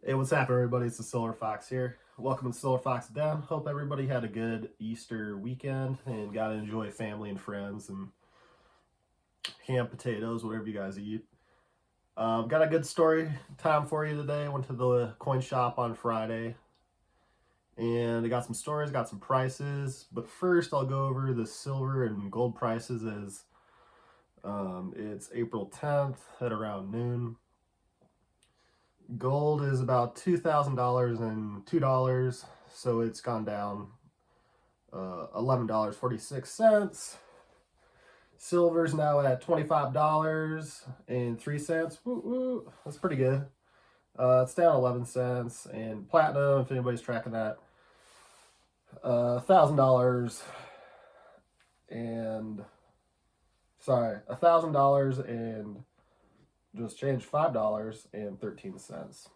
Hey, what's happening, everybody? It's the Silver Fox here. Welcome to Silver Fox Den. Hope everybody had a good Easter weekend and got to enjoy family and friends and ham, potatoes, whatever you guys eat. Got a good story time for you today. Went to the coin shop on Friday and I got some stories, got some prices. But first, I'll go over the silver and gold prices as it's April 10th at around noon. Gold is about $2,000 and $2, so it's gone down $11.46. Silver's now at $25.03. Woo woo, that's pretty good. It's down 11 cents. And platinum, if anybody's tracking that, $1,000 and $1,000 and just changed $5.13.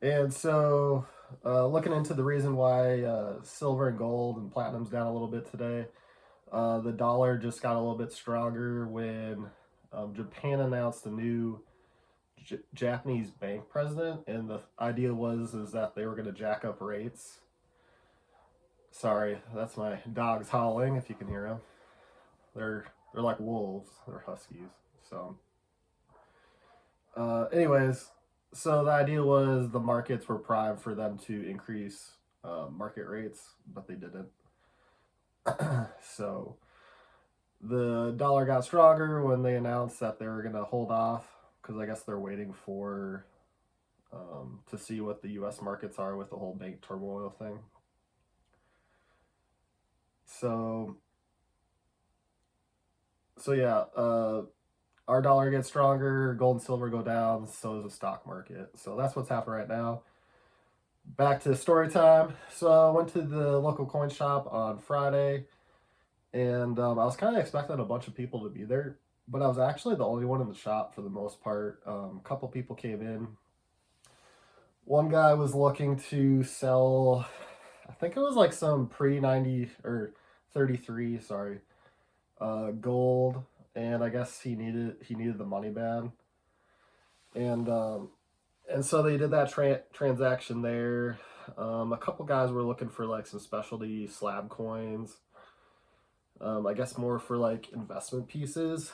And so looking into the reason why silver and gold and platinum's down a little bit today, the dollar just got a little bit stronger when Japan announced a new Japanese bank president, and the idea is that they were going to jack up rates. Sorry, that's my dogs howling if you can hear them. They're like wolves. They're huskies. So anyways, so the idea was the markets were primed for them to increase market rates, but they didn't. So the dollar got stronger when they announced that they were going to hold off, because I guess they're waiting for to see what the U.S. markets are with the whole bank turmoil thing. So yeah, our dollar gets stronger, gold and silver go down, so does the stock market. So that's what's happening right now. Back to story time. So I went to the local coin shop on Friday, and I was kind of expecting a bunch of people to be there, but I was actually the only one in the shop for the most part. A couple people came in. One guy was looking to sell, I think it was like some pre-90 or 33, sorry, gold, and I guess he needed the money bad, and so they did that transaction there. A couple guys were looking for like some specialty slab coins, I guess more for like investment pieces,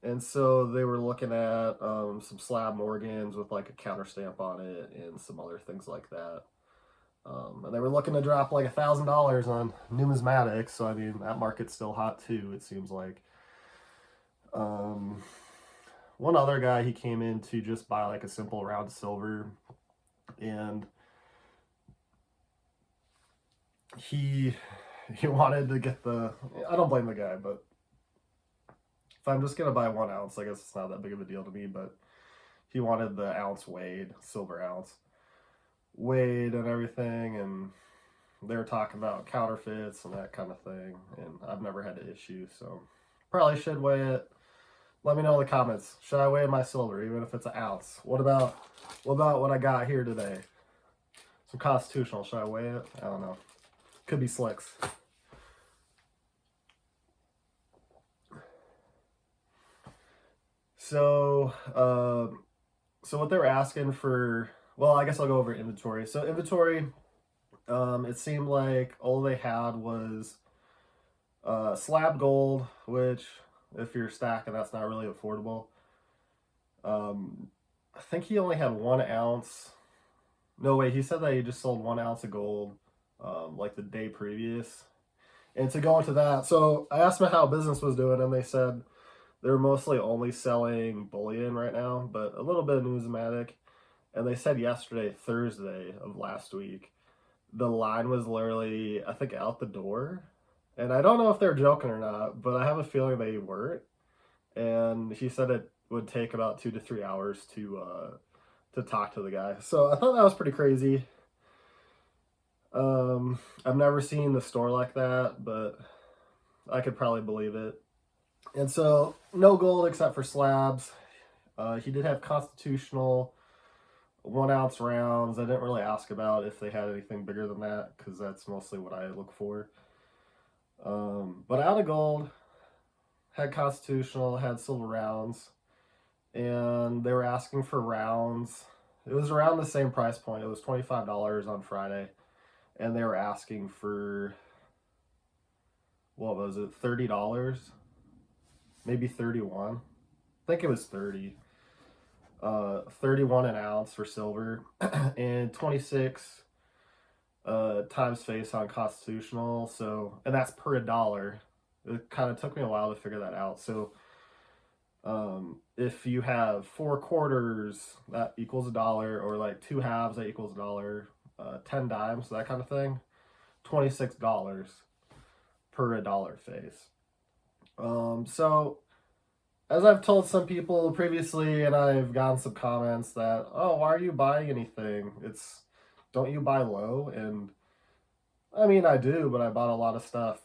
and so they were looking at some slab Morgans with like a counter stamp on it and some other things like that. And they were looking to drop like $1,000 on numismatics. So I mean, that market's still hot too, it seems like. One other guy, he came in to just buy like a simple round silver, and he wanted to get the, I don't blame the guy, but if I'm just gonna buy 1 ounce, I guess it's not that big of a deal to me, but he wanted the ounce weighed, silver ounce weighed and everything, and they were talking about counterfeits and that kind of thing, and I've never had an issue, so probably should weigh it. Let me know in the comments. Should I weigh my silver, even if it's an ounce? What about what I got here today? Some constitutional. Should I weigh it? I don't know. Could be slicks. So what they were asking for, well, I guess I'll go over inventory. So inventory, it seemed like all they had was slab gold, which if you're stacking, that's not really affordable. I think he only had 1 ounce. No, wait, he said that he just sold 1 ounce of gold like the day previous. And to go into that, so I asked them how business was doing, and they said they're mostly only selling bullion right now, but a little bit of numismatic. And they said yesterday, Thursday of last week, the line was literally, I think, out the door. And I don't know if they're joking or not, but I have a feeling they weren't. And he said it would take about 2 to 3 hours to talk to the guy. So I thought that was pretty crazy. I've never seen the store like that, but I could probably believe it. And so no gold except for slabs. He did have constitutional 1 ounce rounds. I didn't really ask about if they had anything bigger than that, because that's mostly what I look for. But out of gold, had constitutional, had silver rounds, and they were asking for rounds. It was around the same price point. It was $25 on Friday, and they were asking for, what was it, $30? Maybe 31. I think it was 30. 31 an ounce for silver, and 26 times face on constitutional. So, and that's per $1. It kind of took me a while to figure that out. So, if you have 4 quarters, that equals $1, or like 2 halves, that equals $1, 10 dimes, that kind of thing, $26 per $1 face. So as I've told some people previously, and I've gotten some comments that, oh, why are you buying anything? Don't you buy low? And I mean, I do, but I bought a lot of stuff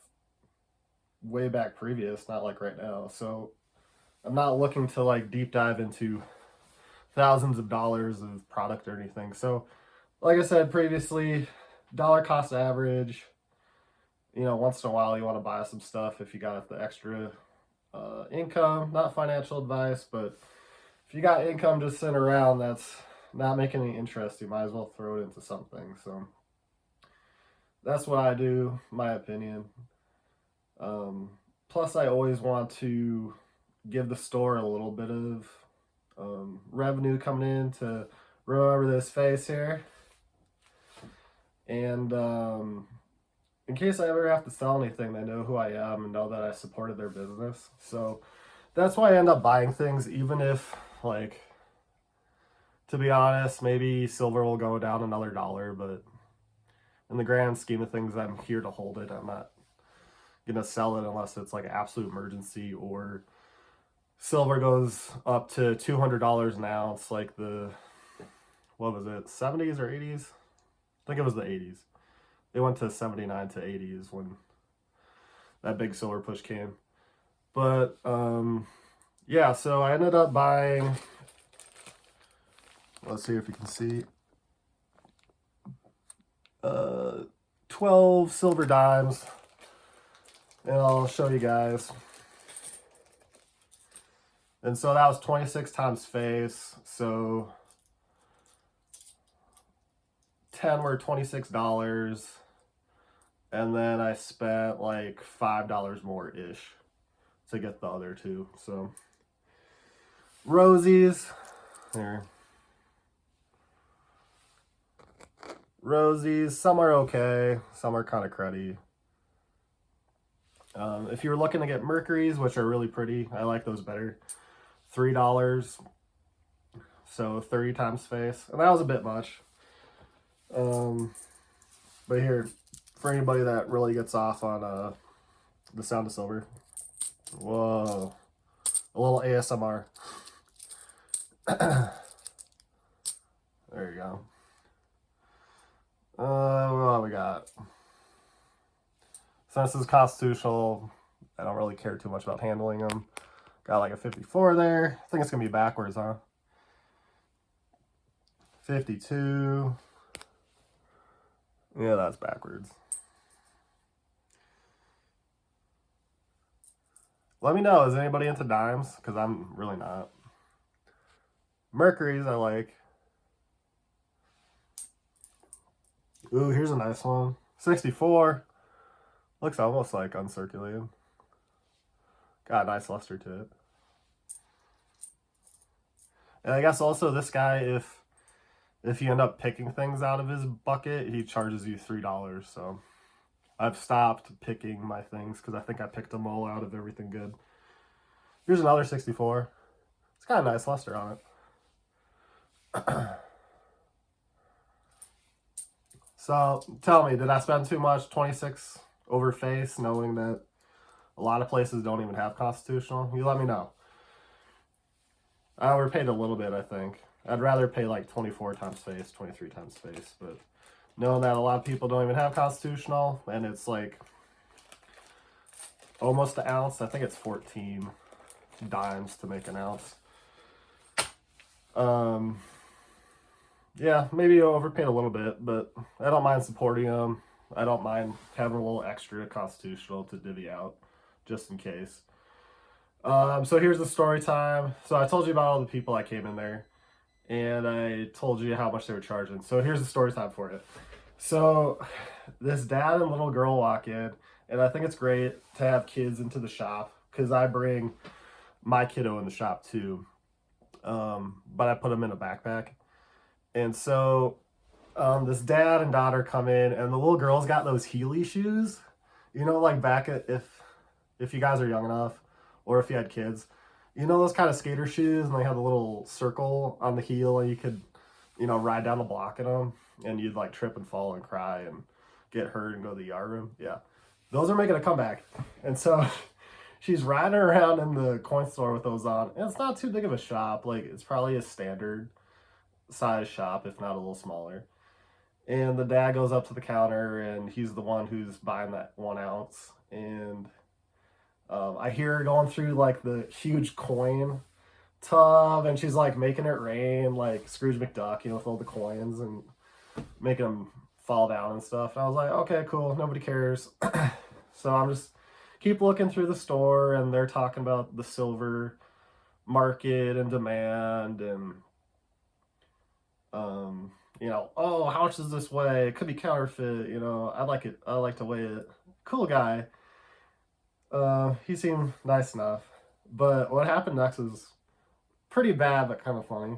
way back previous, not like right now. So I'm not looking to like deep dive into thousands of dollars of product or anything. So like I said previously, dollar cost average, once in a while you want to buy some stuff if you got the extra income. Not financial advice, but if you got income just sitting around that's not making any interest, you might as well throw it into something. So that's what I do, my opinion. Plus, I always want to give the store a little bit of revenue coming in to remember this face here. And in case I ever have to sell anything, they know who I am and know that I supported their business. So that's why I end up buying things, even if, like, to be honest, maybe silver will go down another $1, but in the grand scheme of things, I'm here to hold it. I'm not going to sell it unless it's like an absolute emergency, or silver goes up to $200 an ounce, like the, what was it, 70s or 80s? I think it was the 80s. They went to 79 to 80s when that big silver push came. But yeah, so I ended up buying, let's see if you can see, 12 silver dimes, and I'll show you guys. And so that was 26 times face, so 10 were $26, and then I spent like $5 more ish to get the other two. So Rosies, here. Rosies, some are okay, some are kind of cruddy. If you're looking to get Mercuries, which are really pretty, I like those better. $3, so 30 times face, and that was a bit much. But here, for anybody that really gets off on the sound of silver, whoa, a little ASMR. There you go. What we got? Since this is constitutional, I don't really care too much about handling them. Got like a 54 there. I think it's gonna be backwards, huh? 52. Yeah, that's backwards. Let me know, is anybody into dimes? Because I'm really not. Mercuries I like. Ooh, here's a nice one. 64. Looks almost like uncirculated. Got a nice luster to it. And I guess also this guy, if you end up picking things out of his bucket, he charges you $3. So I've stopped picking my things because I think I picked them all out of everything good. Here's another 64. It's got a nice luster on it. So tell me, did I spend too much? 26 over face, knowing that a lot of places don't even have constitutional? You let me know. I overpaid a little bit, I think. I'd rather pay like 24 times face, 23 times face, but knowing that a lot of people don't even have constitutional, and it's like almost an ounce. I think it's 14 dimes to make an ounce. Yeah, maybe I overpaid a little bit, but I don't mind supporting them. I don't mind having a little extra constitutional to divvy out, just in case. So here's the story time. So I told you about all the people that came in there, and I told you how much they were charging. So here's the story time for it. So this dad and little girl walk in, and I think it's great to have kids into the shop because I bring my kiddo in the shop too. But I put him in a backpack. And so this dad and daughter come in, and the little girl's got those Heely shoes. You know, like back at if you guys are young enough, or if you had kids, you know those kind of skater shoes, and they have a little circle on the heel, and you could, ride down the block in them, and you'd like trip and fall and cry and get hurt and go to the yard room. Yeah, those are making a comeback, and so she's riding around in the coin store with those on. And it's not too big of a shop; like it's probably a standard size shop, if not a little smaller. And the dad goes up to the counter, and he's the one who's buying that 1 ounce. And I hear her going through like the huge coin tub, and she's like making it rain, like Scrooge McDuck, with all the coins and making them fall down and stuff. And I was like, okay, cool, nobody cares. So I'm just keep looking through the store, and they're talking about the silver market and demand, and oh, how much does this weigh? It could be counterfeit. I like it. I like to weigh it. Cool guy. He seemed nice enough. But what happened next is pretty bad, but kind of funny.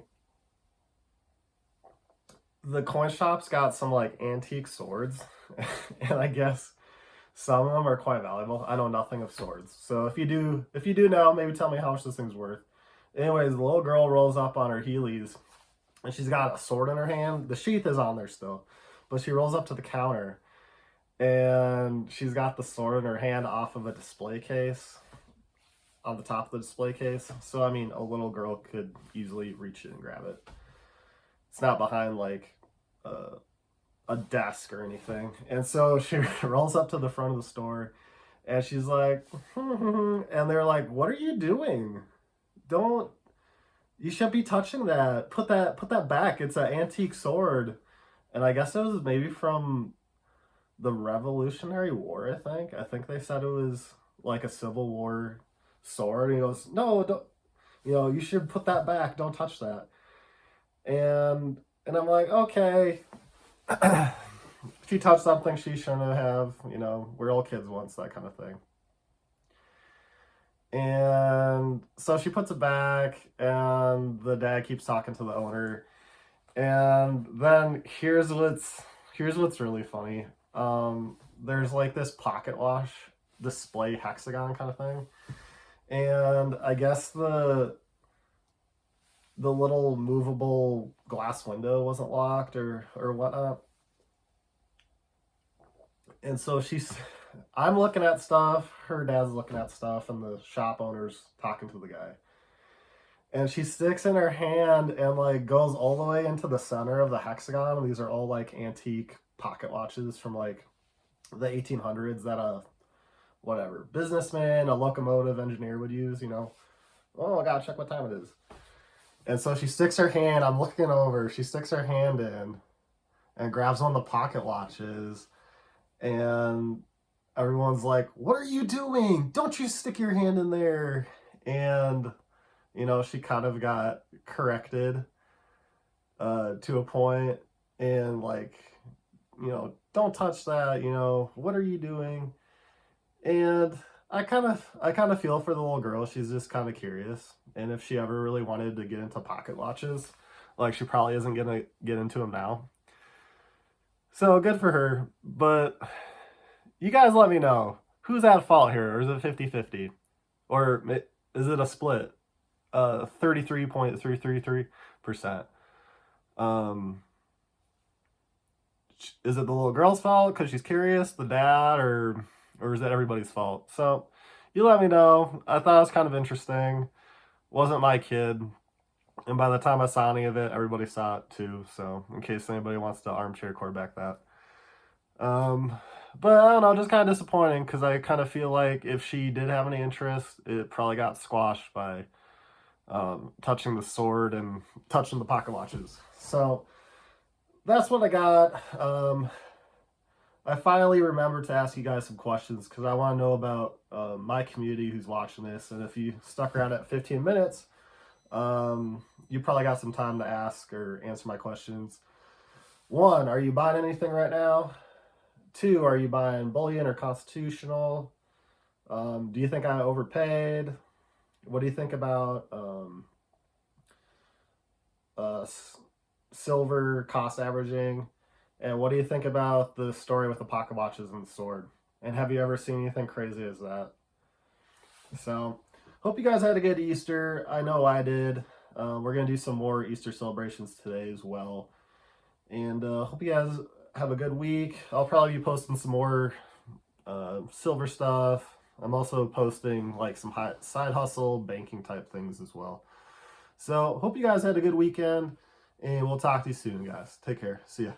The coin shop's got some like antique swords, and I guess some of them are quite valuable. I know nothing of swords, so if you do know, maybe tell me how much this thing's worth. Anyways, the little girl rolls up on her Heelys, and she's got a sword in her hand. The sheath is on there still, but she rolls up to the counter, and she's got the sword in her hand off of a display case on the top of the display case. So, I mean, a little girl could easily reach it and grab it. It's not behind, like, a desk or anything. And so she rolls up to the front of the store, and she's like, and they're like, what are you doing? You shouldn't be touching that. Put that back. It's an antique sword. And I guess it was maybe from the Revolutionary War, I think they said it was like a Civil War sword. And he goes, no, don't, you should put that back. Don't touch that. And I'm like, okay. She touched something she shouldn't have. We're all kids once, that kind of thing. And so she puts it back, and the dad keeps talking to the owner. And then here's what's really funny. There's like this pocket watch display hexagon kind of thing, and I guess the little movable glass window wasn't locked or whatnot. And so I'm looking at stuff, her dad's looking at stuff, and the shop owner's talking to the guy. And she sticks in her hand and like goes all the way into the center of the hexagon. And these are all like antique pocket watches from like the 1800s that whatever businessman, a locomotive engineer would use. Oh, I gotta check what time it is. And so she sticks her hand. I'm looking over. She sticks her hand in and grabs one of the pocket watches. And everyone's like, what are you doing? Don't you stick your hand in there. And, she kind of got corrected to a point. And like, don't touch that. What are you doing? And I kind of feel for the little girl. She's just kind of curious. And if she ever really wanted to get into pocket watches, like she probably isn't going to get into them now. So good for her, but you guys let me know. Who's at fault here? Or is it 50-50? Or is it a split? 33.333%. Is it the little girl's fault because she's curious, the dad, or is it everybody's fault? So you let me know. I thought it was kind of interesting. Wasn't my kid. And by the time I saw any of it, everybody saw it too. So in case anybody wants to armchair quarterback that. But I don't know, just kind of disappointing because I kind of feel like if she did have any interest, it probably got squashed by touching the sword and touching the pocket watches. So that's what I got. I finally remembered to ask you guys some questions because I want to know about my community who's watching this. And if you stuck around at 15 minutes, you probably got some time to ask or answer my questions. 1, are you buying anything right now? 2, are you buying bullion or constitutional? Do you think I overpaid? What do you think about silver cost averaging? And what do you think about the story with the pocket watches and the sword? And have you ever seen anything crazy as that? So, hope you guys had a good Easter. I know I did. We're going to do some more Easter celebrations today as well. And hope you guys have a good week. I'll probably be posting some more silver stuff. I'm also posting like some side hustle, banking type things as well. So, hope you guys had a good weekend. And we'll talk to you soon, guys. Take care. See ya.